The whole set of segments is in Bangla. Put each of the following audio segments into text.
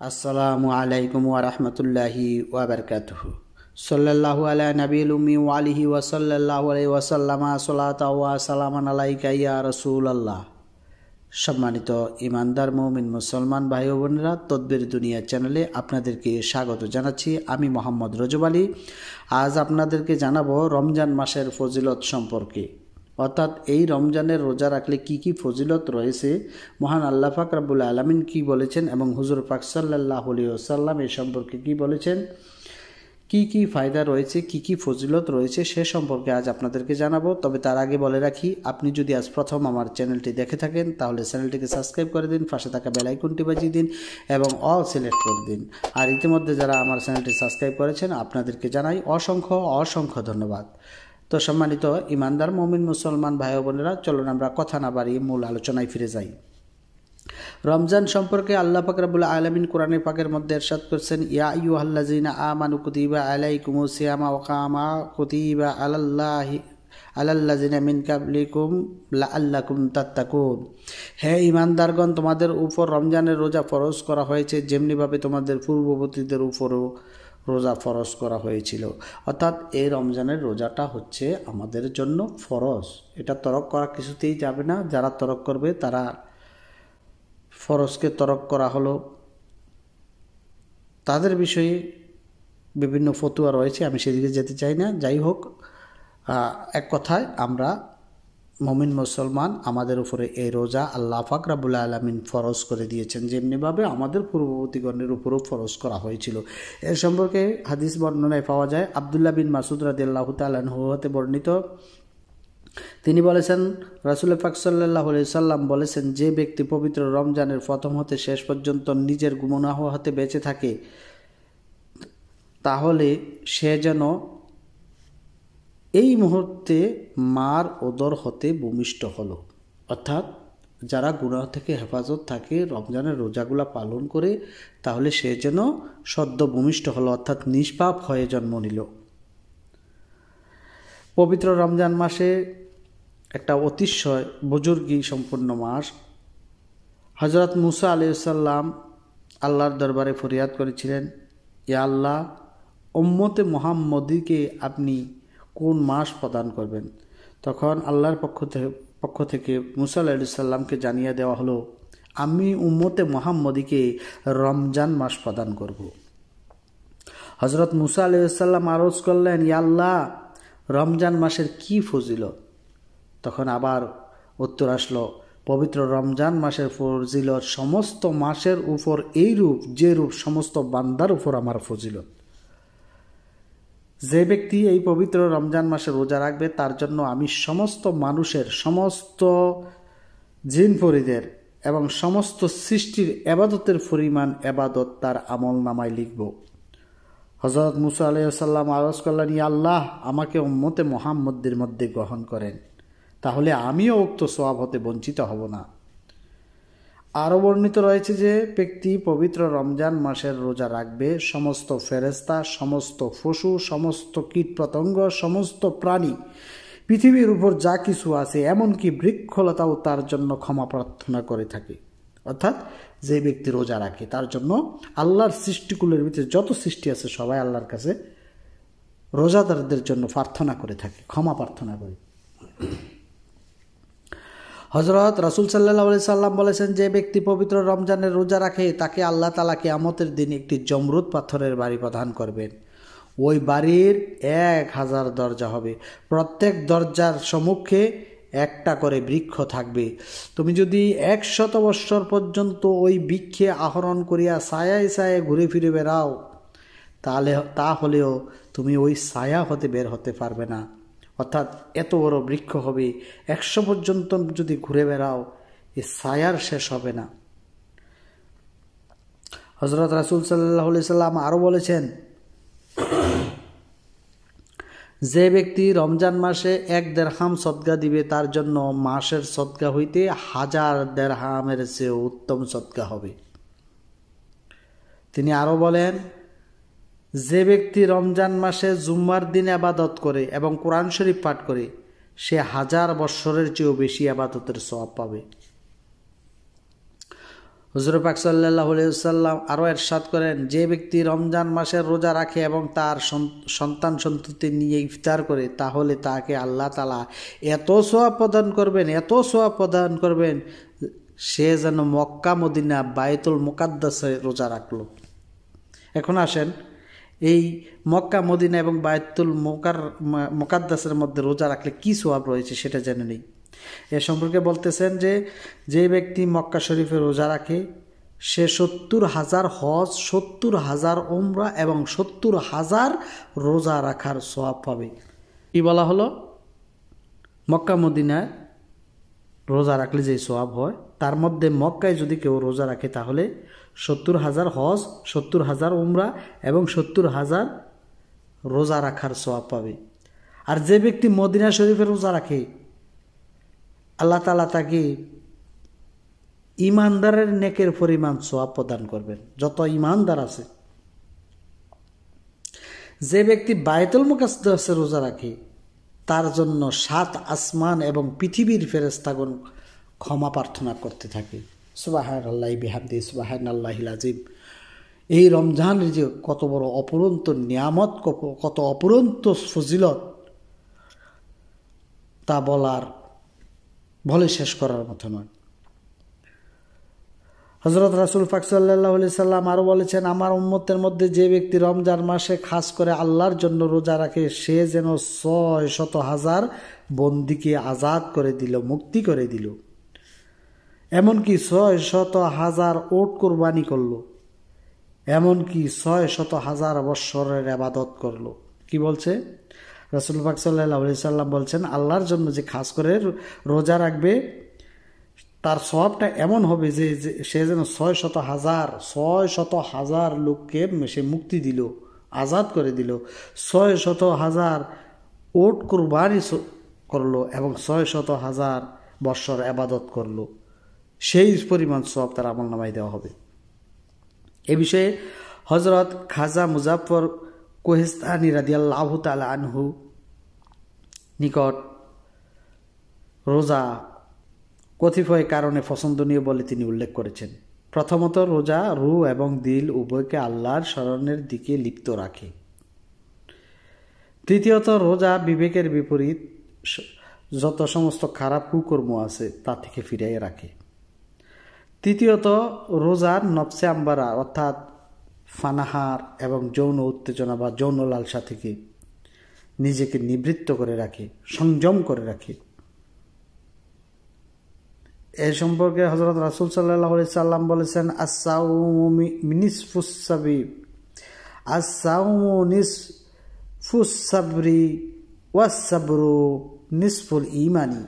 আসসালামু আলাইকুম ওয়া রাহমাতুল্লাহি ওয়া বারাকাতুহু। সাল্লাল্লাহু আলা নবিয়িল উম্মি ওয়া আলিহি ওয়া সাল্লাল্লাহু আলাইহি ওয়া সাল্লামা সালাতা ওয়া সালামান আলাইকা ইয়া রাসূলুল্লাহ। সম্মানিত ইমানদার মুমিন মুসলমান ভাই ও বোনেরা, তদবির দুনিয়া চ্যানেলে আপনাদেরকে স্বাগত জানাচ্ছি। আমি মোহাম্মদ রজব আলী। আজ আপনাদেরকে জানাবো রমজান মাসের ফজিলত সম্পর্কে, অর্থাৎ এই রমজানের রোজা রাখলে কি কি ফজিলত রয়েছে, মহান আল্লাহ পাক রব্বুল আলামিন কি বলেছেন এবং হুজুর পাক সাল্লাল্লাহু আলাইহি ওয়াসাল্লাম এই সম্পর্কে কি বলেছেন, কি কি ফায়দা রয়েছে, কি কি ফজিলত রয়েছে সে সম্পর্কে আজ আপনাদেরকে জানাবো। তবে তার আগে বলে রাখি, আপনি যদি আজ প্রথম আমার চ্যানেলটি দেখে থাকেন তাহলে চ্যানেলটিকে সাবস্ক্রাইব করে দিন, পাশে থাকা বেল আইকনটি বাজিয়ে দিন এবং অল সিলেক্ট করে দিন। আর ইতিমধ্যে যারা আমার চ্যানেলটি সাবস্ক্রাইব করেছেন আপনাদেরকে জানাই অসংখ্য অসংখ্য ধন্যবাদ। তো সম্মানিত ইমানদার মুমিন মুসলমান ভাই ও বোনেরা, চলুন আমরা কথা না বাড়িয়ে মূল আলোচনায় ফিরে যাই। রমজান সম্পর্কে আল্লাহ পাক রব্বুল আলামিন কোরআনে পাকের মধ্যে ইরশাদ করেছেন, ইয়া আইয়ুহাল্লাযিনা আমানু কুতিবা আলাইকুমুস সিয়ামু কামা কুতিবা আলাল্লাযিনা মিন কাবলিকুম লাআল্লাকুম তাত্তাকুন। হে ঈমানদারগণ, তোমাদের উপর রমজানের রোজা ফরজ করা হয়েছে যেমনিভাবে তোমাদের পূর্ববর্তীদের উপরও রোজা ফরজ করা হয়েছিল। অর্থাৎ এই রমজানের রোজাটা হচ্ছে আমাদের জন্য ফরজ, এটা তরক করা কিছুতেই যাবে না। যারা তরক করবে তারা ফরজকে তরক করা হলো, তাদের বিষয়ে বিভিন্ন ফতোয়া রয়েছে, আমি সেদিকে যেতে চাই না। যাই হোক, এক কথায় আমরা মুমিন মুসলমান, আমাদের উপরে এই রোজা আল্লাহ পাক রব্বুল আলামিন ফরজ করে দিয়েছেন যেমনিভাবে আমাদের পূর্ববর্তীগণের উপরও ফরজ করা হয়েছিল। এর সম্পর্কে হাদিস বর্ণনায় পাওয়া যায়, আব্দুল্লাহ বিন মাসুদ রাদিয়াল্লাহু তাআলা আনহু হতে বর্ণিত, তিনি বলেছেন, রাসূল পাক সাল্লাল্লাহু আলাইহি সাল্লাম বলেছেন, যে ব্যক্তি পবিত্র রমজানের প্রথম হতে শেষ পর্যন্ত নিজের গুনাহ হতে বেঁচে থাকে তাহলে সে যেন এই মুহূর্তে মার ওদর হতে ভূমিষ্ঠ হলো। অর্থাৎ যারা গুনাহ থেকে হেফাজত থাকে, রমজানের রোজাগুলা পালন করে, তাহলে সে যেন সদ্য ভূমিষ্ঠ হলো, অর্থাৎ নিষ্পাপ হয়ে জন্ম নিল। পবিত্র রমজান মাসে একটা অতিশয় বুজুর্গি সম্পন্ন মাস। হযরত মুসা আলাইহিস সালাম আল্লাহর দরবারে ফরিয়াদ করেছিলেন, ইয়া আল্লাহ, উম্মতে মুহাম্মদীকে আপনি কোন মাস প্রদান করবেন? তখন আল্লাহর পক্ষ থেকে মুসা আলাইহিস সালামকে জানিয়ে দেওয়া হলো, আমি উম্মতে মুহাম্মদীকে রমজান মাস প্রদান করব। হযরত মুসা আলাইহিস সালাম আরজ করলেন, ইয়া আল্লাহ, রমজান মাসের কি ফজিলত? তখন আবার উত্তর আসলো, পবিত্র রমজান মাসের ফজিলত সমস্ত মাসের উপর এই রূপ যে রূপ সমস্ত বান্দার উপর আমার ফজিলত। যে ব্যক্তি এই পবিত্র রমজান মাসে রোজা রাখবে তার জন্য আমি সমস্ত মানুষের, সমস্ত জিন পরিদের এবং সমস্ত সৃষ্টির এবাদতের পরিমাণ এবাদত তার আমল নামায় লিখব। হযরত মুসা আলাইহিস সালাম আরজ করলেন, ইয়া আল্লাহ, আমাকে উম্মতে মুহাম্মদের মধ্যে গ্রহণ করেন, তাহলে আমিও উক্ত সওয়াব হতে বঞ্চিত হব না। আরও বর্ণিত রয়েছে যে ব্যক্তি পবিত্র রমজান মাসের রোজা রাখবে, সমস্ত ফেরেশতা, সমস্ত পশু, সমস্ত কীটপতঙ্গ, সমস্ত প্রাণী, পৃথিবীর উপর যা কিছু আছে, এমনকি বৃক্ষলতাও তার জন্য ক্ষমা প্রার্থনা করে থাকে। অর্থাৎ যে ব্যক্তি রোজা রাখে তার জন্য আল্লাহর সৃষ্টিকুলের ভিতরে যত সৃষ্টি আছে সবাই আল্লাহর কাছে রোজাদারদের জন্য প্রার্থনা করে থাকে, ক্ষমা প্রার্থনা করে। হযরত রাসূল সাল্লাল্লাহু আলাইহি সাল্লাম বলেছেন, যে ব্যক্তি পবিত্র রমজানের রোজা রাখে তাকে আল্লাহ তাআলা কিয়ামতের দিন একটি জমরুদ পাথরের বাড়ি প্রদান করবেন। ওই বাড়ির 1000 দরজা হবে, প্রত্যেক দরজার সম্মুখে একটা করে বৃক্ষ থাকবে। তুমি যদি 100 বৎসর পর্যন্ত ওই বৃক্ষে আহরণ করিয়া ছায়ায় ছায়ায় ঘুরে ফিরে বেড়াও তাহলেও তুমি ওই ছায়া হতে বের হতে পারবে না। অর্থাৎ এত বড় বৃক্ষ হবে, 100 পর্যন্ত যদি ঘুরে বেড়াও এই ছায়ার শেষ হবে না। হযরত রাসূল সাল্লাল্লাহু আলাইহি সাল্লাম আরও বলেছেন, যে ব্যক্তি রমজান মাসে 1 দিরহাম সদকা দিবে তার জন্য মাসের সদকা হইতে 1000 দিরহামের চেয়ে উত্তম সদকা হবে। তিনি আরও বলেন, যে ব্যক্তি রমজান মাসে জুম্মার দিন ইবাদত করে এবং কোরআন শরীফ পাঠ করে সে 1000 বৎসরের চেয়েও বেশি ইবাদতের সওয়াব পাবে। হুজুর পাক সাল্লাল্লাহু আলাইহি ওয়াসাল্লাম আরও ইরশাদ করেন, যে ব্যক্তি রমজান মাসের রোজা রাখে এবং তার সন্তান সন্ততি নিয়ে ইফতার করে, তাহলে তাকে আল্লাহ তাআলা এত সওয়াব প্রদান করবেন, এত সওয়াব প্রদান করবেন, সে যেন মক্কা মদিনা বায়তুল মুকাদ্দাসে রোজা রাখলো। এখন আসেন, এই মক্কা মদিনা এবং বায়তুল মুকাদ্দাসের মধ্যে রোজা রাখলে কী সওয়াব রয়েছে সেটা জেনে নেই। এ সম্পর্কে বলতেছেন যে ব্যক্তি মক্কা শরীফে রোজা রাখে সে 70,000 হজ, 70,000 উমরা এবং 70,000 রোজা রাখার সওয়াব পাবে। কি বলা হলো? মক্কা মদিনায় রোজা রাখলে যে সওয়াব হয়, তার মধ্যে মক্কায় যদি কেউ রোজা রাখে তাহলে 70,000 হজ, 70,000 উমরা এবং 70,000 রোজা রাখার সওয়াব পাবে। আর যে ব্যক্তি মদিনা শরীফে রোজা রাখে, আল্লাহ তাআলা তাকে ইমানদারের নেকের পরিমাণ সওয়াব প্রদান করবেন, যত ইমানদার আছে। যে ব্যক্তি বায়তুল মুকাদ্দাসে রোজা রাখে তার জন্য 7 আসমান এবং পৃথিবীর ফেরেশতাগণ ক্ষমা প্রার্থনা করতে থাকে। সুবহানাল্লাহি বিহামদিহি সুবহানাল্লাহিল আযীম। এই রমজানের যে কত বড় অপরন্ত নিয়ামত, কত অপরন্ত ফজিলত, তা বলে শেষ করার মতো নয়। হযরত রাসূল পাক সাল্লাল্লাহু আলাইহি সাল্লাম আরও বলেছেন, আমার উম্মতের মধ্যে যে ব্যক্তি রমজান মাসে খাস করে আল্লাহর জন্য রোজা রাখে, সে যেন 600,000 বন্দীকে আজাদ করে দিল, মুক্তি করে দিল। এমনকি 600,000 ওট কোরবানি করলো, এমনকি 600,000 বৎসরের ইবাদত করলো। কি বলছে রাসূল পাক সাল্লাল্লাহু আলাইহি সাল্লাম? বলছেন, আল্লাহর জন্য যে খাস করে রোজা রাখবে তার সওয়াবটা এমন হবে যে সে যেন 600,000 লোককে সে মুক্তি দিল, আজাদ করে দিল, 600,000 ওট কুরবানি করলো এবং 600,000 বৎসর ইবাদত করলো। সেই পরিমাণ সওয়াব তার আমলনামায় দেওয়া হবে। এ বিষয়ে হযরত খাজা মুজাফফর কোহিস্তানি রাদিয়াল্লাহু তাআলা আনহু নিকট রোজা কতিপয় কারণে পছন্দনীয় বলে তিনি উল্লেখ করেছেন। প্রথমত, রোজা রূহ এবং দিল উভয়কে আল্লাহর স্মরণের দিকে লিপ্ত রাখে। তৃতীয়ত, রোজা বিবেকের বিপরীত যত সমস্ত খারাপ কুকর্ম আছে তা থেকে ফিরিয়ে রাখে। তৃতীয়ত, রোজার নফসে আম্বারা অর্থাৎ ফানাহার এবং যৌন উত্তেজনা বা যৌন লালসা থেকে নিজেকে নিবৃত্ত করে রাখে, সংযম করে রাখে। এই সম্পর্কে হযরত রাসূল সাল্লাল্লাহু আলাইহি সাল্লাম বলেছেন, আস-সাওমু নিসফুস সাবিব, আস-সাওমু নিসফুস সাবরি ওয়াস-সাবরু নিসফুল ঈমানি।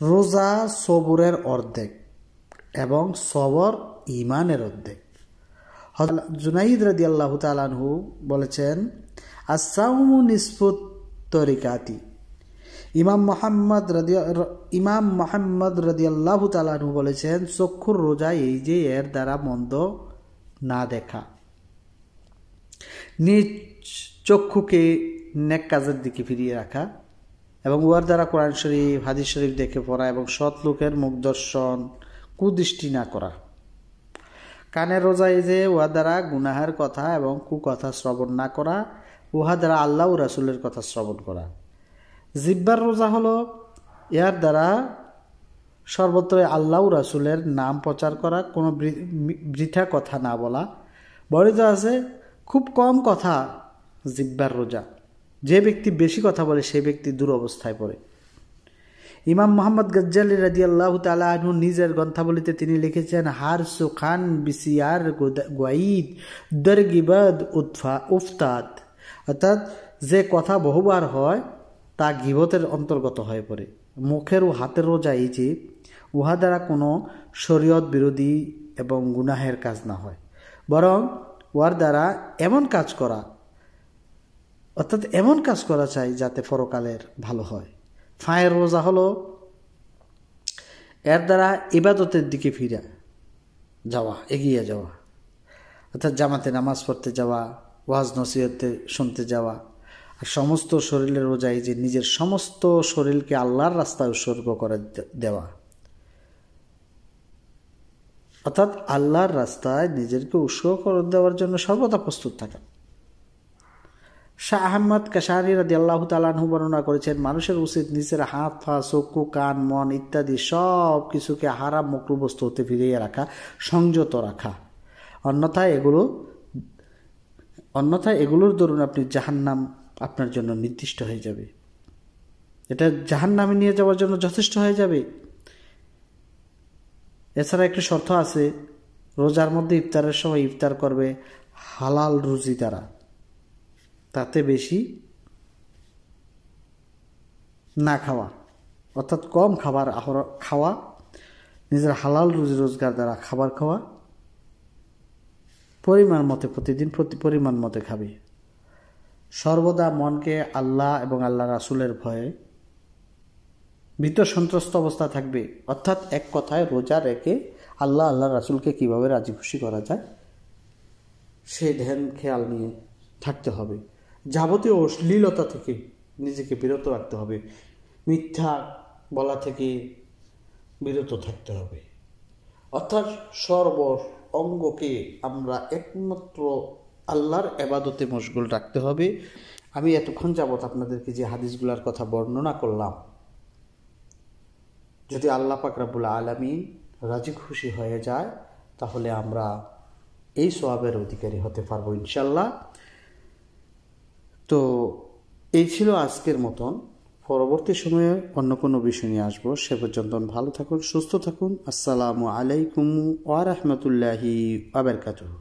রোজা সবরের অর্ধেক এবং সবর ঈমানের অর্ধেক। হযরত জুনাইদ রাদিয়াল্লাহু তাআলা আনহু বলেছেন, আস-সাওমু নিসফুত তরিকাতি। ইমাম মুহাম্মদ রাদিয়াল্লাহু তাআলা আনহু বলেছেন, চক্ষুর রোজা এই যে এর দ্বারা মন্দ না দেখা, নিজ চক্ষুকে নেক কাজের দিকে ফিরিয়ে রাখা এবং উহার দ্বারা কোরআন শরীফ হাদিস শরীফ দেখে পড়া এবং সৎ লোকের মুখ দর্শন কুদৃষ্টি না করা। কানের রোজা এই যে উহা দ্বারা গুনাহের কথা এবং কুকথা শ্রবণ না করা, উহা দ্বারা আল্লাহ ও রাসূলের কথা শ্রবণ করা। জিহ্বার রোজা হলো এর দ্বারা সর্বত্র আল্লাহ ও রাসূলের নাম প্রচার করা, কোনো বৃথা কথা না বলা। বর্ণিত আছে খুব কম কথা জিহ্বার রোজা। যে ব্যক্তি বেশি কথা বলে সেই ব্যক্তি দুরবস্থায় পড়ে। ইমাম মুহাম্মদ গজ্জালি রাদিয়াল্লাহু তাআলা আনহু নিজের গ্রন্থাবলীতে তিনি লিখেছেন, হারসু খান বিসিয়ার গোয়াইদ দরগিবাদ উফতাদ, অর্থাৎ যে কথা বহুবার হয় তা গীবতের অন্তর্গত হয়ে পড়ে। মুখের ও হাতের রোজা এই যে উহা দ্বারা কোনো শরীয়ত বিরোধী এবং গুনাহের কাজ না হয়, বরং উহার দ্বারা এমন কাজ করা, অর্থাৎ এমন কাজ করা চাই যাতে পরকালের ভালো হয়। ফায়ের রোজা হলো এর দ্বারা ইবাদতের দিকে ফিরে যাওয়া, এগিয়ে যাওয়া, অর্থাৎ জামাতে নামাজ পড়তে যাওয়া, ওয়াজ নসিহতে শুনতে যাওয়া। আর সমস্ত শরীরের রোজা এই যে নিজের সমস্ত শরীরকে আল্লাহর রাস্তায় উৎসর্গ করে দেওয়া। অর্থাৎ আল্লাহর রাস্তায় নিজেকে উৎসর্গ করে দেওয়ার জন্য সর্বদা প্রস্তুত থাকা। শাহ আহমদ কাশারি রাদিয়াল্লাহু তাআলা আনহু বর্ণনা করেছেন, মানুষের উচিত নিজের হাত, পা, চক্ষু, কান, মন ইত্যাদি সব কিছুকে হারাম মাকরুহ বস্তু হতে ফিরিয়ে রাখা, সংযত রাখা। অন্যথায় এগুলোর দরুন আপনি জাহান্নাম আপনার জন্য নির্দিষ্ট হয়ে যাবে, এটা জাহান্নামে নিয়ে যাওয়ার জন্য যথেষ্ট হয়ে যাবে। এছাড়া একটি শর্ত আছে, রোজার মধ্যে ইফতারের সময় ইফতার করবে হালাল রুজি দ্বারা, তাতে বেশি না খাওয়া, অর্থাৎ কম খাবার খাওয়া, নিজের হালাল রুজি রোজগার দ্বারা খাবার খাওয়া, পরিমাণ মতে প্রতিদিন পরিমাণ মতে খাবে। সর্বদা মনকে আল্লাহ এবং আল্লাহ রাসূলের ভয়ে ভীত সন্ত্রস্ত অবস্থা থাকবে, অর্থাৎ এক কথায় রোজা রেখে আল্লাহ রাসূলকে কিভাবে রাজি খুশি করা যায় সেই ধ্যান খেয়াল নিয়ে থাকতে হবে। যাবতীয় অশ্লীলতা থেকে নিজেকে বিরত রাখতে হবে, মিথ্যা বলা থেকে বিরত থাকতে হবে, অর্থাৎ সর্ব অঙ্গকে আমরা একমাত্র আল্লাহর ইবাদতে মশগুল রাখতে হবে। আমি এতক্ষণ যাবত আপনাদেরকে যে হাদিসগুলোর কথা বর্ণনা করলাম, যদি আল্লাহ পাক রব্বুল আলামিন রাজি খুশি হয়ে যায় তাহলে আমরা এই সওয়াবের অধিকারী হতে পারবো ইনশাল্লাহ। তো এই ছিল আজকের মতন, পরবর্তী সময়ে অন্য কোনো বিষয় নিয়ে আসবো। সে পর্যন্ত ভালো থাকুন, সুস্থ থাকুন। আসসালামু আলাইকুম ওয়া রাহমাতুল্লাহি ওয়া বারাকাতুহু।